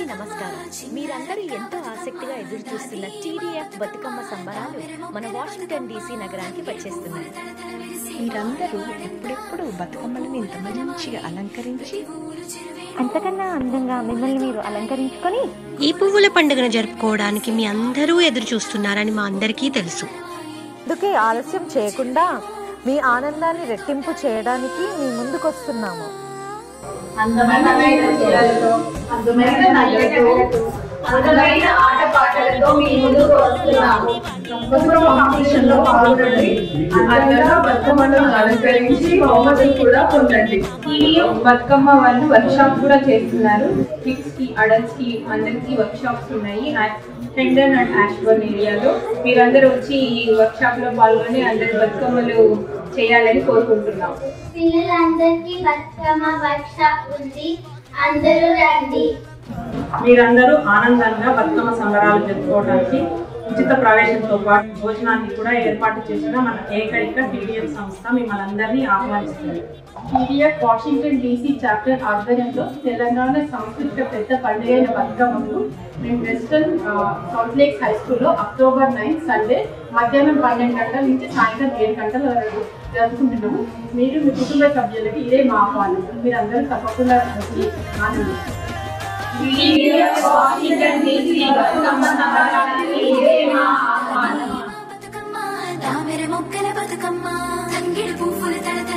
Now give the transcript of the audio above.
అందరికీ నమస్కారం. మీరందరూ ఎంతో ఆసక్తిగా ఎదురు చూస్తున్న టీడీఎఫ్ బతుకమ్మ సంబరాలు మన వాషింగ్టన్ డీసీ నగరానికి వచ్చేస్తున్నాయి. మీరందరూ ఎప్పుడెప్పుడు బతుకమ్మలను ఇంత మంచిగా అలంకరించి అంతకన్నా అందంగా మిమ్మల్ని మీరు అలంకరించుకొని ఈ పువ్వుల పండుగను జరుపుకోవడానికి మీ అందరూ ఎదురు చూస్తున్నారని మా అందరికీ తెలుసు. అందుకే ఆలస్యం చేయకుండా మీ ఆనందాన్ని రెట్టింపు చేయడానికి మీ ముందుకొస్తున్నాము. అందమైన చీరలతో, అందమైన నగలతో, అందమైన ఆటపాటలతో మీ ముందుకు వస్తున్నాము. బతుకమ్మ కాంపిటీషన్ లో పాల్గొనండి. అందంగా బతుకమ్మను అలంకరించి బహుమతులు కూడా పొందండి. ఈ బతుకమ్మ వాళ్ళు వర్క్ షాప్ కూడా చేస్తున్నారు. కిడ్స్ కి, అడల్ట్స్ కి అందరికి వర్క్ షాప్స్ ఉన్నాయి. హెండన్ అండ్ యాష్బర్న్ ఏరియాలో మీరందరూ వచ్చి ఈ వర్క్ షాప్ లో పాల్గొని అందరు బతుకమ్మలు చేయాలని కోరుకుంటున్నాం. పిల్లలందరికీ బతుకమ్మ వర్క్ షాప్ ఉంది, అందరూ రండి. మీరందరూ ఆనందంగా బతుకమ్మ సంబరాలు జరుపుకోవడానికి ఉచిత ప్రవేశంతో పాటు భోజనాన్ని కూడా ఏర్పాటు చేసిన మన ఏకైక టీడీఎఫ్ సంస్థ మిమ్మల్ని అందరినీ ఆహ్వానిస్తుంది. టీడీఎఫ్ వాషింగ్టన్ డీసీ చాప్టర్ ఆధ్వర్యంలో తెలంగాణ సాంస్కృతిక పెద్ద పండుగైన బతుకమ్మను మేము వెస్టర్న్ సౌత్ లేక్ హై స్కూల్లో October 9 సండే మధ్యాహ్నం 12 గంటల నుంచి సాయంత్రం 7 గంటల వరకు జరుపుకుంటున్నాము. మీరు మీ కుటుంబ సభ్యులకి ఇదే మా ఆహ్వానం. మీరందరూ తప్పకుండా వచ్చి ఆనందిస్తారు. బతుకమ్మ తామర మొక్కల బతుకమ్మ తంగిడి పువ్వులు తడత